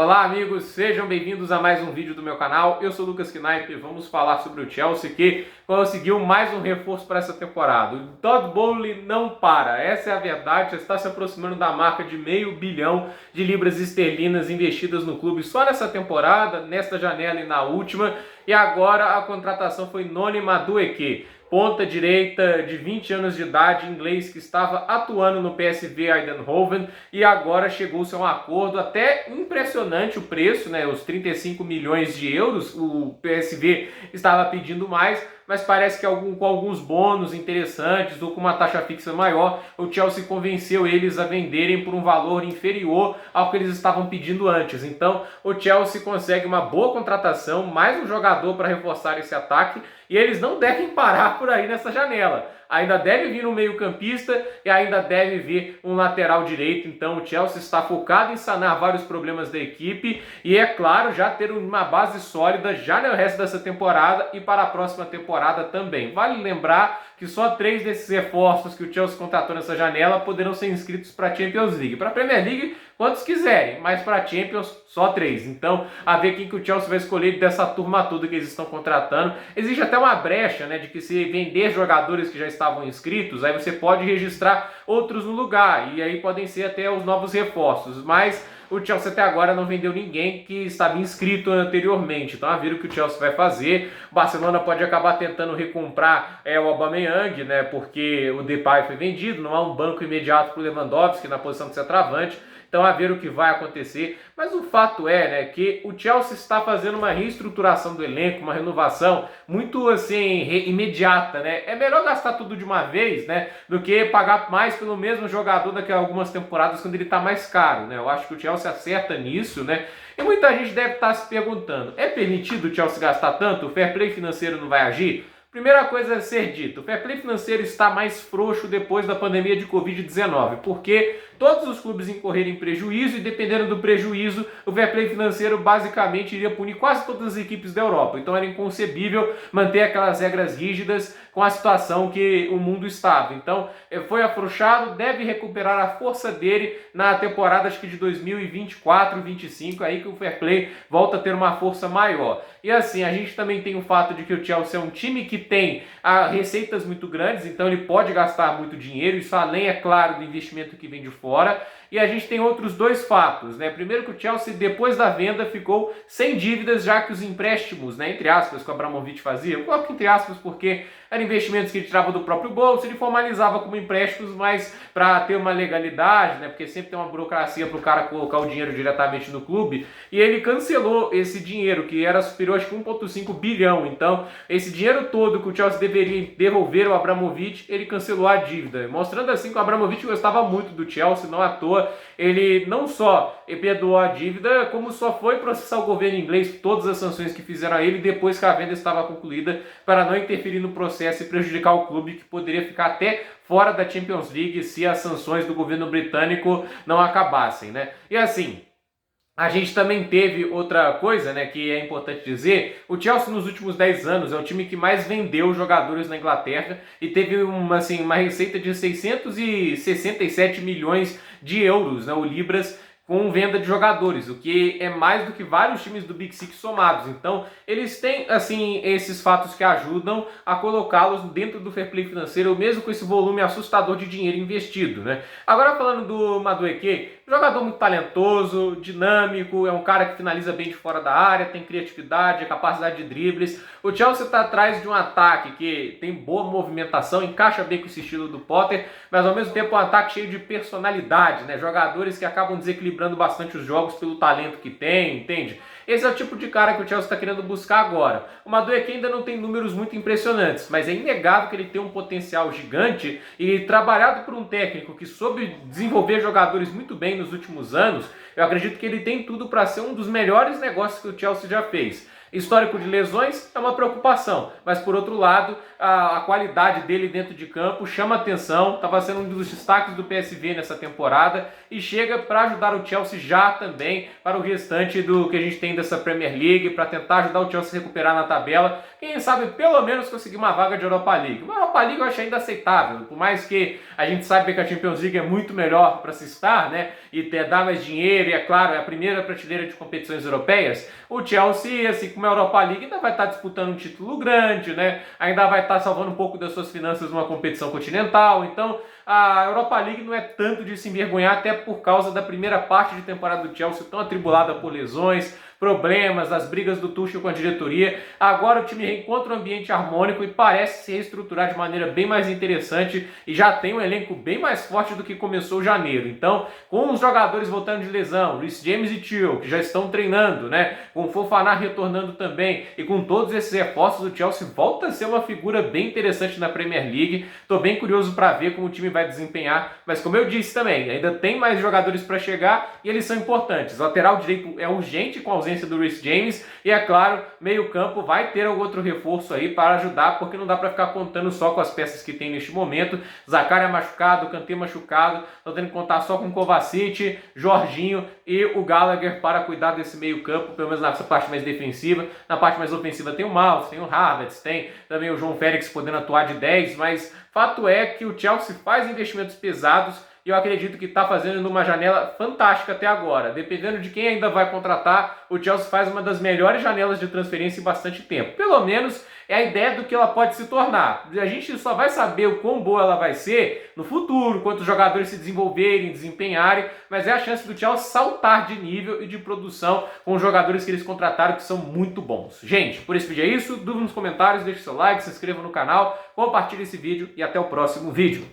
Olá amigos, sejam bem-vindos a mais um vídeo do meu canal. Eu sou o Lucas Knaip e vamos falar sobre o Chelsea que conseguiu mais um reforço para essa temporada. O Todd Boehly não para, essa é a verdade, já está se aproximando da marca de $500 milhão de libras esterlinas investidas no clube só nessa temporada, nesta janela e na última. E agora a contratação foi Noni Madueke, ponta direita de 20 anos de idade, inglês, que estava atuando no PSV Eindhoven e agora chegou-se a um acordo até impressionante o preço, né? Os 35 milhões de euros, o PSV estava pedindo mais, mas parece que com alguns bônus interessantes ou com uma taxa fixa maior, o Chelsea convenceu eles a venderem por um valor inferior ao que eles estavam pedindo antes. Então o Chelsea consegue uma boa contratação, mais um jogador para reforçar esse ataque, e eles não devem parar por aí nessa janela. Ainda deve vir um meio-campista e ainda deve vir um lateral direito. Então o Chelsea está focado em sanar vários problemas da equipe e, é claro, já ter uma base sólida já no resto dessa temporada e para a próxima temporada também. Vale lembrar que só 3 desses reforços que o Chelsea contratou nessa janela poderão ser inscritos para a Champions League. Para a Premier League, quantos quiserem, mas para a Champions, só 3. Então, a ver quem que o Chelsea vai escolher dessa turma toda que eles estão contratando. Existe até uma brecha, né, de que se vender jogadores que já estavam inscritos, aí você pode registrar outros no lugar, e aí podem ser até os novos reforços, mas o Chelsea até agora não vendeu ninguém que estava inscrito anteriormente. Então, a ver o que o Chelsea vai fazer. O Barcelona pode acabar tentando recomprar o Aubameyang, né? Porque o Depay foi vendido, não há um banco imediato para o Lewandowski na posição de centroavante. Então, a ver o que vai acontecer. Mas o fato é, né, que o Chelsea está fazendo uma reestruturação do elenco, uma renovação muito, assim, imediata, né? É melhor gastar tudo de uma vez, né, do que pagar mais pelo mesmo jogador daqui a algumas temporadas quando ele está mais caro, né? Eu acho que o Chelsea acerta nisso, né? E muita gente deve estar se perguntando, é permitido o Chelsea gastar tanto? O fair play financeiro não vai agir? Primeira coisa a ser dito, o fair play financeiro está mais frouxo depois da pandemia de Covid-19, porque todos os clubes incorreram em prejuízo e, dependendo do prejuízo, o fair play financeiro basicamente iria punir quase todas as equipes da Europa. Então era inconcebível manter aquelas regras rígidas com a situação que o mundo estava. Então foi afrouxado, deve recuperar a força dele na temporada, acho que de 2024-25, aí que o fair play volta a ter uma força maior. E assim, a gente também tem o fato de que o Chelsea é um time que tem receitas muito grandes, então ele pode gastar muito dinheiro, isso além, é claro, do investimento que vem de fora. E a gente tem outros dois fatos, né? Primeiro que o Chelsea, depois da venda, ficou sem dívidas, já que os empréstimos, né, entre aspas, que o Abramovich fazia, eu coloco entre aspas porque eram investimentos que ele tirava do próprio bolso, ele formalizava como empréstimos, mas para ter uma legalidade, né? Porque sempre tem uma burocracia para o cara colocar o dinheiro diretamente no clube, e ele cancelou esse dinheiro, que era superior, acho que 1,5 bilhão. Então, esse dinheiro todo que o Chelsea deveria devolver ao Abramovich, ele cancelou a dívida, mostrando assim que o Abramovich gostava muito do Chelsea, não à toa. Ele não só perdoou a dívida, como só foi processar o governo inglês por todas as sanções que fizeram a ele depois que a venda estava concluída, para não interferir no processo e prejudicar o clube, que poderia ficar até fora da Champions League se as sanções do governo britânico não acabassem, né? E assim, a gente também teve outra coisa, né, que é importante dizer. O Chelsea nos últimos 10 anos é o time que mais vendeu jogadores na Inglaterra e teve uma receita de 667 milhões de euros, né, ou libras, com venda de jogadores, o que é mais do que vários times do Big Six somados. Então, eles têm, assim, esses fatos que ajudam a colocá-los dentro do fair play financeiro, mesmo com esse volume assustador de dinheiro investido, né? Agora, falando do Madueke, jogador muito talentoso, dinâmico, é um cara que finaliza bem de fora da área, tem criatividade, capacidade de dribles. O Chelsea está atrás de um ataque que tem boa movimentação, encaixa bem com esse estilo do Potter, mas ao mesmo tempo um ataque cheio de personalidade, né? Jogadores que acabam desequilibrando bastante os jogos pelo talento que tem, entende? Esse é o tipo de cara que o Chelsea está querendo buscar agora. O Madueke ainda não tem números muito impressionantes, mas é inegável que ele tem um potencial gigante, e trabalhado por um técnico que soube desenvolver jogadores muito bem nos últimos anos, eu acredito que ele tem tudo para ser um dos melhores negócios que o Chelsea já fez. Histórico de lesões é uma preocupação, mas por outro lado, a qualidade dele dentro de campo chama atenção, estava sendo um dos destaques do PSV nessa temporada e chega para ajudar o Chelsea já também para o restante do que a gente tem dessa Premier League, para tentar ajudar o Chelsea a recuperar na tabela, quem sabe pelo menos conseguir uma vaga de Europa League. Uma Europa League eu acho ainda aceitável, por mais que a gente saiba que a Champions League é muito melhor para se estar, né, e dar mais dinheiro, e é claro, é a primeira prateleira de competições europeias, o Chelsea, assim como a Europa League, ainda vai estar disputando um título grande, né, ainda vai estar salvando um pouco das suas finanças numa competição continental, então a Europa League não é tanto de se envergonhar, até por causa da primeira parte de temporada do Chelsea tão atribulada por lesões, problemas, as brigas do Tuchel com a diretoria. Agora o time reencontra um ambiente harmônico e parece se reestruturar de maneira bem mais interessante e já tem um elenco bem mais forte do que começou janeiro. Então, com os jogadores voltando de lesão, Reece James e Thiel, que já estão treinando, né? Com o Fofana retornando também e com todos esses reforços, o Chelsea volta a ser uma figura bem interessante na Premier League. Estou bem curioso para ver como o time vai desempenhar, mas como eu disse também, ainda tem mais jogadores para chegar e eles são importantes. O lateral direito é urgente com a ausência do Reece James e, é claro, meio campo vai ter algum outro reforço aí para ajudar, porque não dá para ficar contando só com as peças que tem neste momento. Zakaria machucado, Kanté machucado, estão tendo que contar só com Kovacic, Jorginho e o Gallagher para cuidar desse meio campo, pelo menos nessa parte mais defensiva. Na parte mais ofensiva tem o Maus, tem o Havertz, tem também o João Félix podendo atuar de 10, mas fato é que o Chelsea faz investimentos pesados e eu acredito que está fazendo numa janela fantástica até agora. Dependendo de quem ainda vai contratar, o Chelsea faz uma das melhores janelas de transferência em bastante tempo. Pelo menos é a ideia do que ela pode se tornar. A gente só vai saber o quão boa ela vai ser no futuro, quando os jogadores se desenvolverem, desempenharem, mas é a chance do Chelsea saltar de nível e de produção com os jogadores que eles contrataram, que são muito bons. Gente, por esse vídeo é isso. Dúvida nos comentários, deixe seu like, se inscreva no canal, compartilhe esse vídeo e até o próximo vídeo.